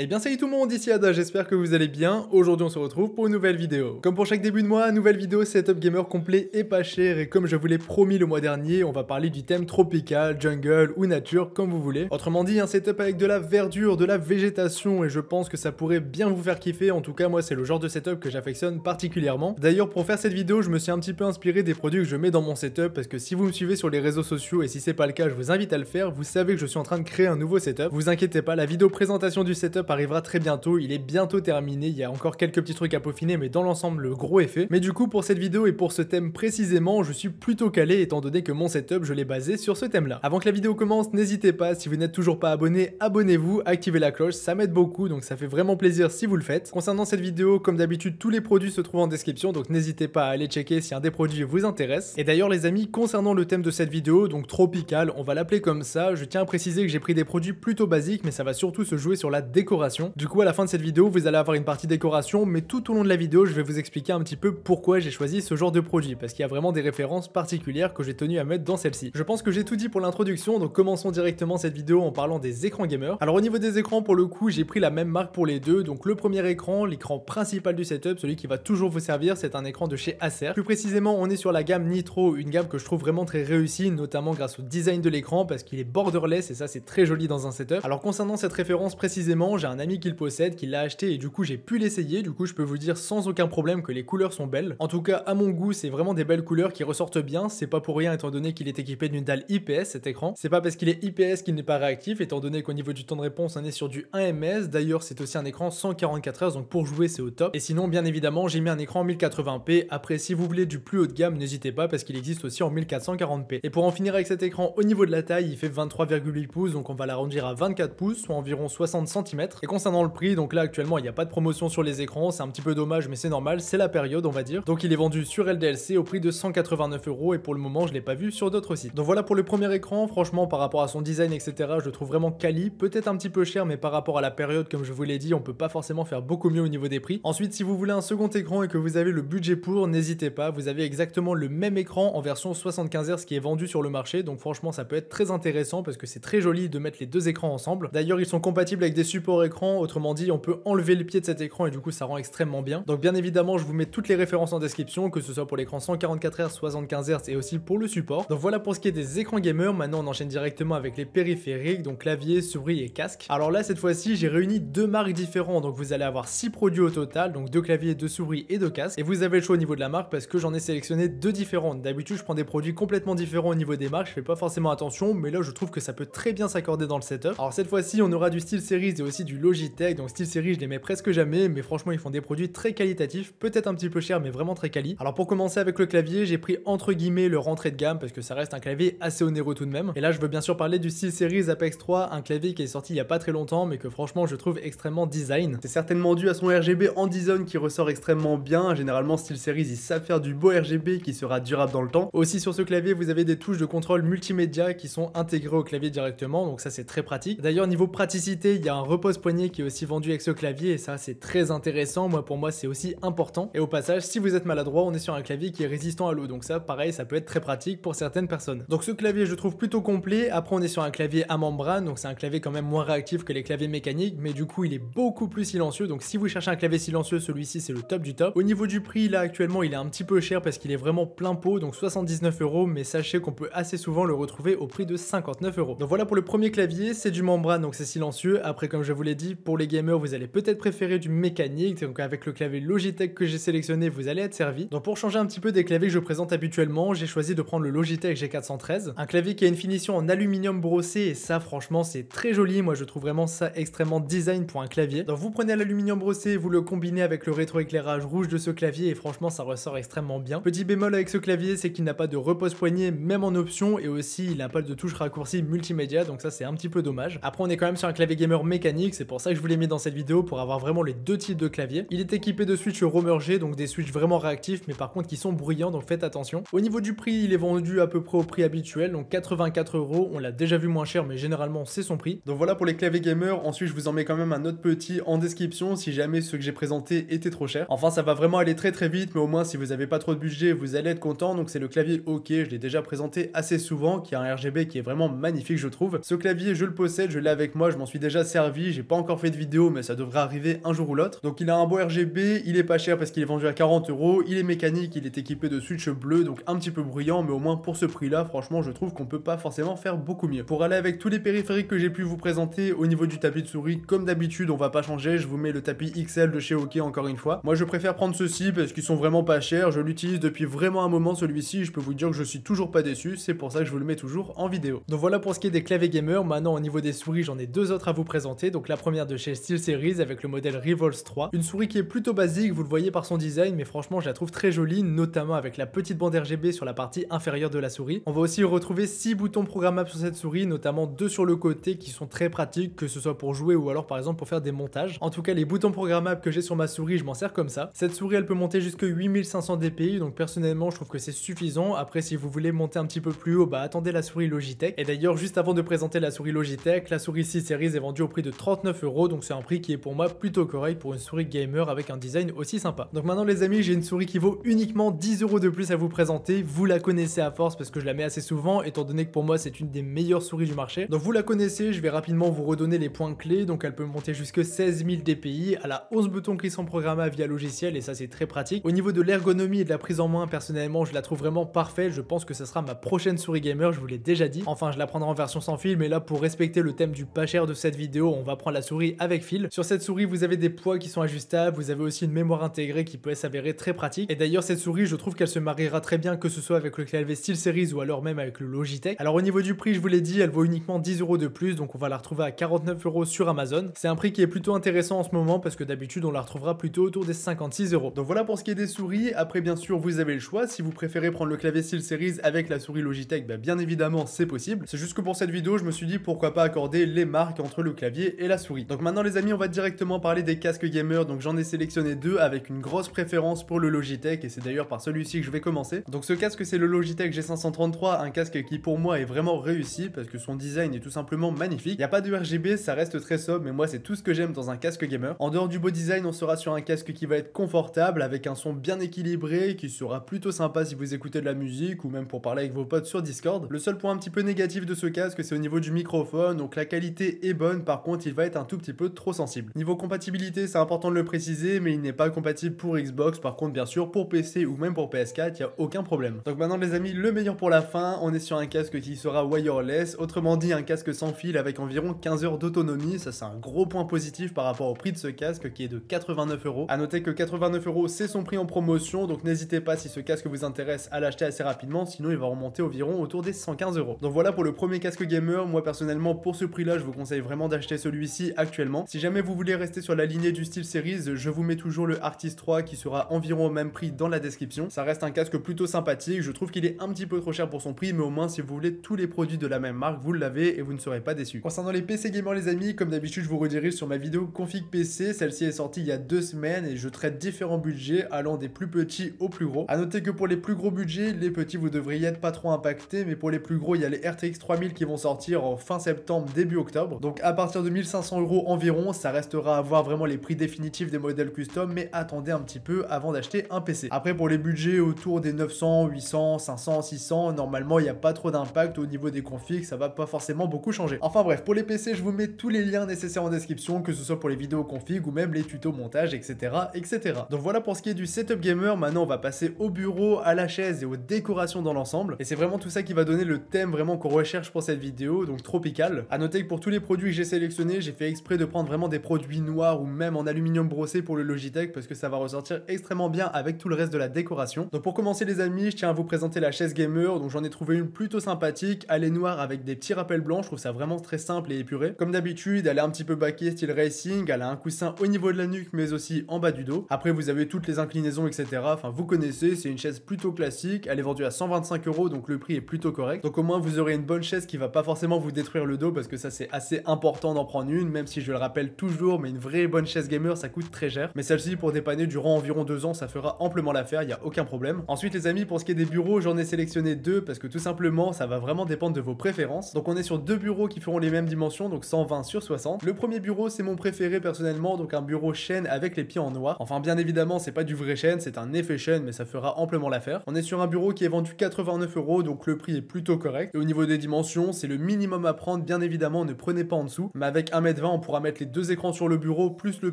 Eh bien salut tout le monde, ici Ada, j'espère que vous allez bien. Aujourd'hui on se retrouve pour une nouvelle vidéo. Comme pour chaque début de mois, nouvelle vidéo setup gamer complet et pas cher. Et comme je vous l'ai promis le mois dernier, on va parler du thème tropical, jungle ou nature, comme vous voulez. Autrement dit, un setup avec de la verdure, de la végétation, et je pense que ça pourrait bien vous faire kiffer. En tout cas, moi c'est le genre de setup que j'affectionne particulièrement. D'ailleurs, pour faire cette vidéo, je me suis un petit peu inspiré des produits que je mets dans mon setup, parce que si vous me suivez sur les réseaux sociaux, et si c'est pas le cas, je vous invite à le faire, vous savez que je suis en train de créer un nouveau setup. Vous inquiétez pas, la vidéo présentation du setup arrivera très bientôt, il est bientôt terminé, il y a encore quelques petits trucs à peaufiner mais dans l'ensemble le gros est fait. Mais du coup pour cette vidéo et pour ce thème précisément, je suis plutôt calé étant donné que mon setup je l'ai basé sur ce thème là. Avant que la vidéo commence, n'hésitez pas, si vous n'êtes toujours pas abonné, abonnez-vous, activez la cloche, ça m'aide beaucoup donc ça fait vraiment plaisir si vous le faites. Concernant cette vidéo, comme d'habitude tous les produits se trouvent en description donc n'hésitez pas à aller checker si un des produits vous intéresse. Et d'ailleurs les amis, concernant le thème de cette vidéo, donc tropical, on va l'appeler comme ça, je tiens à préciser que j'ai pris des produits plutôt basiques mais ça va surtout se jouer sur la décoration. Du coup à la fin de cette vidéo, vous allez avoir une partie décoration, mais tout au long de la vidéo, je vais vous expliquer un petit peu pourquoi j'ai choisi ce genre de produit, parce qu'il y a vraiment des références particulières que j'ai tenu à mettre dans celle-ci. Je pense que j'ai tout dit pour l'introduction, donc commençons directement cette vidéo en parlant des écrans gamer. Alors au niveau des écrans, pour le coup, j'ai pris la même marque pour les deux, donc le premier écran, l'écran principal du setup, celui qui va toujours vous servir, c'est un écran de chez Acer. Plus précisément, on est sur la gamme Nitro, une gamme que je trouve vraiment très réussie, notamment grâce au design de l'écran, parce qu'il est borderless, et ça c'est très joli dans un setup. Alors concernant cette référence précisément, j'ai un ami qui le possède, qui l'a acheté et du coup j'ai pu l'essayer, du coup je peux vous dire sans aucun problème que les couleurs sont belles. En tout cas à mon goût c'est vraiment des belles couleurs qui ressortent bien, c'est pas pour rien étant donné qu'il est équipé d'une dalle IPS cet écran, c'est pas parce qu'il est IPS qu'il n'est pas réactif étant donné qu'au niveau du temps de réponse on est sur du 1 ms, d'ailleurs c'est aussi un écran 144 Hz donc pour jouer c'est au top, et sinon bien évidemment j'ai mis un écran 1080p, après si vous voulez du plus haut de gamme n'hésitez pas parce qu'il existe aussi en 1440p. Et pour en finir avec cet écran au niveau de la taille il fait 23,8 pouces donc on va l'arrondir à 24 pouces soit environ 60 cm, et concernant le prix donc là actuellement il n'y a pas de promotion sur les écrans, c'est un petit peu dommage mais c'est normal, c'est la période on va dire. Donc il est vendu sur LDLC au prix de 189 € et pour le moment je l'ai pas vu sur d'autres sites. Donc voilà pour le premier écran, franchement par rapport à son design etc je le trouve vraiment quali, peut-être un petit peu cher mais par rapport à la période comme je vous l'ai dit on peut pas forcément faire beaucoup mieux au niveau des prix. Ensuite si vous voulez un second écran et que vous avez le budget pour, n'hésitez pas, vous avez exactement le même écran en version 75 Hz qui est vendu sur le marché, donc franchement ça peut être très intéressant parce que c'est très joli de mettre les deux écrans ensemble. D'ailleurs ils sont compatibles avec des supports écrans, autrement dit on peut enlever le pied de cet écran et du coup ça rend extrêmement bien. Donc bien évidemment je vous mets toutes les références en description, que ce soit pour l'écran 144 Hz, 75 Hz et aussi pour le support. Donc voilà pour ce qui est des écrans gamer. Maintenant on enchaîne directement avec les périphériques, donc clavier, souris et casque. Alors là cette fois-ci j'ai réuni deux marques différentes, donc vous allez avoir 6 produits au total, donc 2 claviers, 2 souris et 2 casques, et vous avez le choix au niveau de la marque parce que j'en ai sélectionné deux différentes. D'habitude je prends des produits complètement différents au niveau des marques, je fais pas forcément attention, mais là je trouve que ça peut très bien s'accorder dans le setup. Alors cette fois-ci on aura du SteelSeries et aussi du Logitech, donc SteelSeries je les mets presque jamais, mais franchement ils font des produits très qualitatifs, peut-être un petit peu cher mais vraiment très quali. Alors pour commencer avec le clavier, j'ai pris entre guillemets le rentrée de gamme parce que ça reste un clavier assez onéreux tout de même. Et là je veux bien sûr parler du SteelSeries Apex 3, un clavier qui est sorti il y a pas très longtemps mais que franchement je trouve extrêmement design. C'est certainement dû à son RGB en design qui ressort extrêmement bien. Généralement SteelSeries ils savent faire du beau RGB qui sera durable dans le temps. Aussi sur ce clavier vous avez des touches de contrôle multimédia qui sont intégrées au clavier directement, donc ça c'est très pratique. D'ailleurs niveau praticité il y a un repose-poignet qui est aussi vendu avec ce clavier et ça c'est très intéressant, moi pour moi c'est aussi important. Et au passage si vous êtes maladroit on est sur un clavier qui est résistant à l'eau, donc ça pareil ça peut être très pratique pour certaines personnes. Donc ce clavier je trouve plutôt complet. Après on est sur un clavier à membrane, donc c'est un clavier quand même moins réactif que les claviers mécaniques, mais du coup il est beaucoup plus silencieux, donc si vous cherchez un clavier silencieux celui-ci c'est le top du top. Au niveau du prix là actuellement il est un petit peu cher parce qu'il est vraiment plein pot, donc 79 €, mais sachez qu'on peut assez souvent le retrouver au prix de 59 €. Donc voilà pour le premier clavier, c'est du membrane donc c'est silencieux. Après comme je vous l'ai dit, pour les gamers vous allez peut-être préférer du mécanique, donc avec le clavier Logitech que j'ai sélectionné vous allez être servi. Donc pour changer un petit peu des claviers que je présente habituellement, j'ai choisi de prendre le Logitech G413, un clavier qui a une finition en aluminium brossé et ça franchement c'est très joli, moi je trouve vraiment ça extrêmement design pour un clavier. Donc vous prenez l'aluminium brossé, vous le combinez avec le rétroéclairage rouge de ce clavier et franchement ça ressort extrêmement bien. Petit bémol avec ce clavier c'est qu'il n'a pas de repose-poignet même en option, et aussi il n'a pas de touche raccourci multimédia, donc ça c'est un petit peu dommage. Après on est quand même sur un clavier gamer mécanique, c'est pour ça que je vous l'ai mis dans cette vidéo pour avoir vraiment les deux types de claviers. Il est équipé de switches Romerger, donc des switches vraiment réactifs mais par contre qui sont bruyants, donc faites attention. Au niveau du prix il est vendu à peu près au prix habituel, donc 84 €, on l'a déjà vu moins cher mais généralement c'est son prix. Donc voilà pour les claviers gamer. Ensuite je vous en mets quand même un autre petit en description si jamais ceux que j'ai présentés étaient trop chers. Enfin ça va vraiment aller très très vite, mais au moins si vous avez pas trop de budget vous allez être content. Donc c'est le clavier OK, je l'ai déjà présenté assez souvent, qui a un RGB qui est vraiment magnifique je trouve. Ce clavier je le possède, je l'ai avec moi, je m'en suis déjà servi, j'ai pas encore fait de vidéo, mais ça devrait arriver un jour ou l'autre. Donc il a un beau RGB, il est pas cher parce qu'il est vendu à 40 €, il est mécanique, il est équipé de switch bleu, donc un petit peu bruyant, mais au moins pour ce prix-là, franchement, je trouve qu'on peut pas forcément faire beaucoup mieux. Pour aller avec tous les périphériques que j'ai pu vous présenter au niveau du tapis de souris, comme d'habitude, on va pas changer, je vous mets le tapis XL de chez OK encore une fois. Moi, je préfère prendre ceux-ci parce qu'ils sont vraiment pas chers, je l'utilise depuis vraiment un moment celui-ci, je peux vous dire que je suis toujours pas déçu, c'est pour ça que je vous le mets toujours en vidéo. Donc voilà pour ce qui est des claviers gamer. Maintenant au niveau des souris, j'en ai deux autres à vous présenter. Donc la première de chez SteelSeries avec le modèle Revolve 3, une souris qui est plutôt basique, vous le voyez par son design, mais franchement je la trouve très jolie, notamment avec la petite bande RGB sur la partie inférieure de la souris. On va aussi retrouver 6 boutons programmables sur cette souris, notamment 2 sur le côté qui sont très pratiques, que ce soit pour jouer ou alors par exemple pour faire des montages. En tout cas les boutons programmables que j'ai sur ma souris, je m'en sers comme ça. Cette souris elle peut monter jusqu'à 8500 dpi, donc personnellement je trouve que c'est suffisant. Après si vous voulez monter un petit peu plus haut, bah attendez la souris Logitech. Et d'ailleurs juste avant de présenter la souris Logitech, la souris SteelSeries est vendue au prix de 39 €, donc c'est un prix qui est pour moi plutôt correct pour une souris gamer avec un design aussi sympa. Donc maintenant les amis, j'ai une souris qui vaut uniquement 10 € de plus à vous présenter. Vous la connaissez à force parce que je la mets assez souvent, étant donné que pour moi c'est une des meilleures souris du marché. Donc vous la connaissez, je vais rapidement vous redonner les points clés. Donc elle peut monter jusque 16 000 dpi, elle a 11 boutons qui sont programmables via logiciel et ça c'est très pratique. Au niveau de l'ergonomie et de la prise en main, personnellement je la trouve vraiment parfaite. Je pense que ça sera ma prochaine souris gamer, je vous l'ai déjà dit. Enfin je la prendrai en version sans fil, mais là pour respecter le thème du pas cher de cette vidéo, on va prendre la souris avec fil. Sur cette souris vous avez des poids qui sont ajustables, vous avez aussi une mémoire intégrée qui peut s'avérer très pratique. Et d'ailleurs cette souris je trouve qu'elle se mariera très bien que ce soit avec le clavier SteelSeries ou alors même avec le Logitech. Alors au niveau du prix, je vous l'ai dit, elle vaut uniquement 10 € de plus, donc on va la retrouver à 49 € sur Amazon. C'est un prix qui est plutôt intéressant en ce moment parce que d'habitude on la retrouvera plutôt autour des 56 €. Donc voilà pour ce qui est des souris. Après bien sûr vous avez le choix, si vous préférez prendre le clavier SteelSeries avec la souris Logitech, bah, bien évidemment c'est possible. C'est juste que pour cette vidéo je me suis dit pourquoi pas accorder les marques entre le clavier et la souris. Donc maintenant les amis, on va directement parler des casques gamer. Donc j'en ai sélectionné deux avec une grosse préférence pour le Logitech et c'est d'ailleurs par celui-ci que je vais commencer. Donc ce casque c'est le Logitech G533, un casque qui pour moi est vraiment réussi parce que son design est tout simplement magnifique. Il n'y a pas de RGB, ça reste très sobre, mais moi c'est tout ce que j'aime dans un casque gamer. En dehors du beau design, on sera sur un casque qui va être confortable avec un son bien équilibré qui sera plutôt sympa si vous écoutez de la musique ou même pour parler avec vos potes sur Discord. Le seul point un petit peu négatif de ce casque c'est au niveau du microphone, donc la qualité est bonne, par contre il va être un tout petit peu trop sensible. Niveau compatibilité, c'est important de le préciser, mais il n'est pas compatible pour Xbox. Par contre bien sûr pour PC ou même pour PS4, il n'y a aucun problème. Donc maintenant les amis, le meilleur pour la fin, on est sur un casque qui sera wireless, autrement dit un casque sans fil avec environ 15 heures d'autonomie. Ça c'est un gros point positif par rapport au prix de ce casque qui est de 89 €. A noter que 89 € c'est son prix en promotion, donc n'hésitez pas si ce casque vous intéresse à l'acheter assez rapidement, sinon il va remonter environ autour des 115 €. Donc voilà pour le premier casque gamer. Moi personnellement pour ce prix là je vous conseille vraiment d'acheter celui-ci actuellement. Si jamais vous voulez rester sur la lignée du SteelSeries, je vous mets toujours le Arctis 3 qui sera environ au même prix dans la description. Ça reste un casque plutôt sympathique, je trouve qu'il est un petit peu trop cher pour son prix, mais au moins si vous voulez tous les produits de la même marque, vous l'avez et vous ne serez pas déçus. Concernant les PC gamers les amis, comme d'habitude je vous redirige sur ma vidéo config PC, celle-ci est sortie il y a 2 semaines et je traite différents budgets allant des plus petits aux plus gros. A noter que pour les plus gros budgets, les petits vous devriez être pas trop impactés, mais pour les plus gros il y a les RTX 3000 qui vont sortir en fin septembre, début octobre. Donc à partir de 1500 € environ, ça restera à voir vraiment les prix définitifs des modèles custom, mais attendez un petit peu avant d'acheter un PC. Après pour les budgets autour des 900, 800, 500, 600, normalement il n'y a pas trop d'impact au niveau des configs, ça va pas forcément beaucoup changer. Enfin bref, pour les PC je vous mets tous les liens nécessaires en description, que ce soit pour les vidéos config ou même les tutos montage, etc., etc. Donc voilà pour ce qui est du setup gamer. Maintenant on va passer au bureau, à la chaise et aux décorations dans l'ensemble, et c'est vraiment tout ça qui va donner le thème vraiment qu'on recherche pour cette vidéo, donc tropical. A noter que pour tous les produits que j'ai sélectionnés, j'ai fait exprès de prendre vraiment des produits noirs ou même en aluminium brossé pour le Logitech parce que ça va ressortir extrêmement bien avec tout le reste de la décoration. Donc pour commencer les amis, je tiens à vous présenter la chaise gamer. Donc j'en ai trouvé une plutôt sympathique, elle est noire avec des petits rappels blancs, je trouve ça vraiment très simple et épuré. Comme d'habitude, elle est un petit peu baquée style racing, elle a un coussin au niveau de la nuque mais aussi en bas du dos. Après vous avez toutes les inclinaisons etc. Enfin vous connaissez, c'est une chaise plutôt classique, elle est vendue à 125 € donc le prix est plutôt correct. Donc au moins vous aurez une bonne chaise qui va pas forcément vous détruire le dos parce que ça c'est assez important d'en prendre une, même si je le rappelle toujours, mais une vraie bonne chaise gamer ça coûte très cher. Mais celle-ci pour dépanner durant environ 2 ans ça fera amplement l'affaire, il y a aucun problème. Ensuite les amis, pour ce qui est des bureaux, j'en ai sélectionné 2 parce que tout simplement ça va vraiment dépendre de vos préférences. Donc on est sur 2 bureaux qui feront les mêmes dimensions, donc 120 sur 60. Le premier bureau c'est mon préféré personnellement, donc un bureau chêne avec les pieds en noir. Enfin bien évidemment c'est pas du vrai chêne, c'est un effet chêne, mais ça fera amplement l'affaire. On est sur un bureau qui est vendu 89 €, donc le prix est plutôt correct. Et au niveau des dimensions, c'est le minimum à prendre, bien évidemment ne prenez pas en dessous, mais avec 1 1m20, on pourra mettre les deux écrans sur le bureau, plus le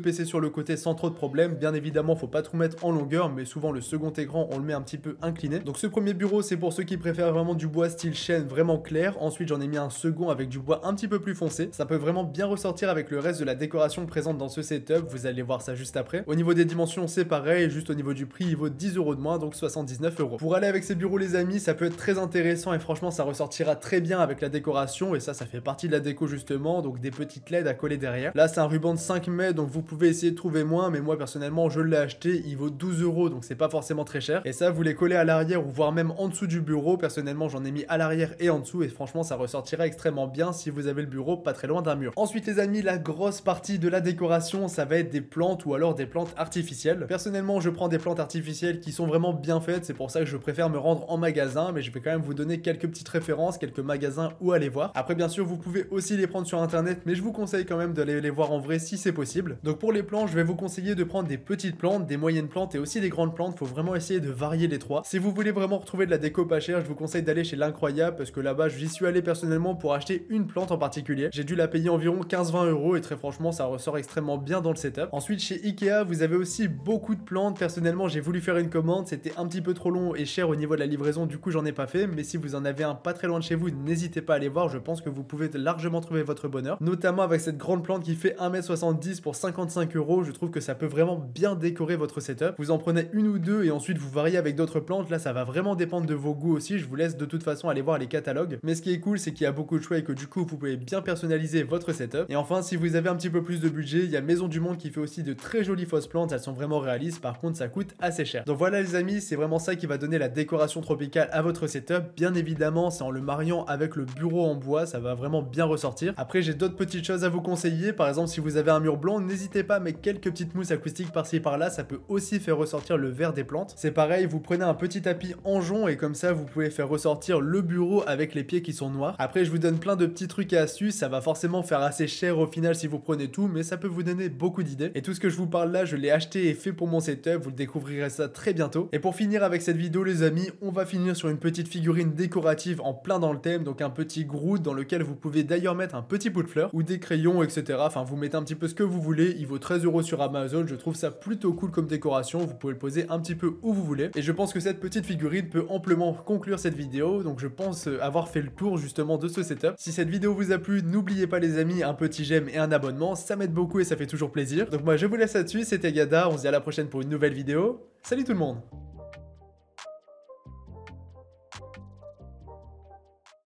PC sur le côté sans trop de problèmes. Bien évidemment, faut pas tout mettre en longueur, mais souvent le second écran, on le met un petit peu incliné. Donc ce premier bureau, c'est pour ceux qui préfèrent vraiment du bois style chêne vraiment clair. Ensuite, j'en ai mis un second avec du bois un petit peu plus foncé. Ça peut vraiment bien ressortir avec le reste de la décoration présente dans ce setup. Vous allez voir ça juste après. Au niveau des dimensions, c'est pareil. Juste au niveau du prix, il vaut 10 € de moins, donc 79 €. Pour aller avec ces bureaux, les amis, ça peut être très intéressant et franchement, ça ressortira très bien avec la décoration. Et ça fait partie de la déco justement. Donc des petites LED à coller derrière. Là, c'est un ruban de 5 mètres, donc vous pouvez essayer de trouver moins. Mais moi, personnellement, je l'ai acheté. Il vaut 12 €, donc c'est pas forcément très cher. Et ça, vous les collez à l'arrière ou voire même en dessous du bureau. Personnellement, j'en ai mis à l'arrière et en dessous. Et franchement, ça ressortira extrêmement bien si vous avez le bureau pas très loin d'un mur. Ensuite, les amis, la grosse partie de la décoration, ça va être des plantes ou alors des plantes artificielles. Personnellement, je prends des plantes artificielles qui sont vraiment bien faites. C'est pour ça que je préfère me rendre en magasin. Mais je vais quand même vous donner quelques petites références, quelques magasins où aller voir. Après, bien sûr, vous pouvez aussi les prendre sur internet, mais je vous conseille quand même d'aller les voir en vrai si c'est possible. Donc pour les plantes, je vais vous conseiller de prendre des petites plantes, des moyennes plantes et aussi des grandes plantes. Faut vraiment essayer de varier les trois. Si vous voulez vraiment retrouver de la déco pas chère, je vous conseille d'aller chez l'Incroyable parce que là-bas, j'y suis allé personnellement pour acheter une plante en particulier. J'ai dû la payer environ 15-20 € et très franchement, ça ressort extrêmement bien dans le setup. Ensuite, chez Ikea, vous avez aussi beaucoup de plantes. Personnellement, j'ai voulu faire une commande, c'était un petit peu trop long et cher au niveau de la livraison, du coup, j'en ai pas fait. Mais si vous en avez un pas très loin de chez vous, n'hésitez pas à aller voir. Je pense que vous pouvez largement trouver votre bonheur, notamment avec cette grande plante qui fait 1m70 pour 55 €. Je trouve que ça peut vraiment bien décorer votre setup. Vous en prenez une ou deux et ensuite vous variez avec d'autres plantes. Là, ça va vraiment dépendre de vos goûts aussi. Je vous laisse de toute façon aller voir les catalogues. Mais ce qui est cool, c'est qu'il y a beaucoup de choix et que du coup, vous pouvez bien personnaliser votre setup. Et enfin, si vous avez un petit peu plus de budget, il y a Maison du Monde qui fait aussi de très jolies fausses plantes. Elles sont vraiment réalistes. Par contre, ça coûte assez cher. Donc voilà, les amis, c'est vraiment ça qui va donner la décoration tropicale à votre setup. Bien évidemment, c'est en le mariant avec le bureau en bois, ça va vraiment bien ressortir. Après, j'ai d'autres petites choses à vous conseiller. Par exemple, si vous avez un mur blanc, n'hésitez pas à mettre quelques petites mousses acoustiques par-ci par-là. Ça peut aussi faire ressortir le vert des plantes. C'est pareil, vous prenez un petit tapis en jonc et comme ça, vous pouvez faire ressortir le bureau avec les pieds qui sont noirs. Après, je vous donne plein de petits trucs et astuces. Ça va forcément faire assez cher au final si vous prenez tout, mais ça peut vous donner beaucoup d'idées. Et tout ce que je vous parle là, je l'ai acheté et fait pour mon setup. Vous le découvrirez ça très bientôt. Et pour finir avec cette vidéo, les amis, on va finir sur une petite figurine décorative en plein dans le thème. Donc un petit Groot dans lequel vous pouvez d'ailleurs mettre un petit pot de fleurs ou des crayons, etc. Enfin, vous mettez un petit peu ce que vous voulez. Il vaut 13 € sur Amazon. Je trouve ça plutôt cool comme décoration. Vous pouvez le poser un petit peu où vous voulez. Et je pense que cette petite figurine peut amplement conclure cette vidéo. Donc je pense avoir fait le tour justement de ce setup. Si cette vidéo vous a plu, n'oubliez pas les amis, un petit j'aime et un abonnement. Ça m'aide beaucoup et ça fait toujours plaisir. Donc moi je vous laisse là-dessus. C'était Yada. On se dit à la prochaine pour une nouvelle vidéo. Salut tout le monde!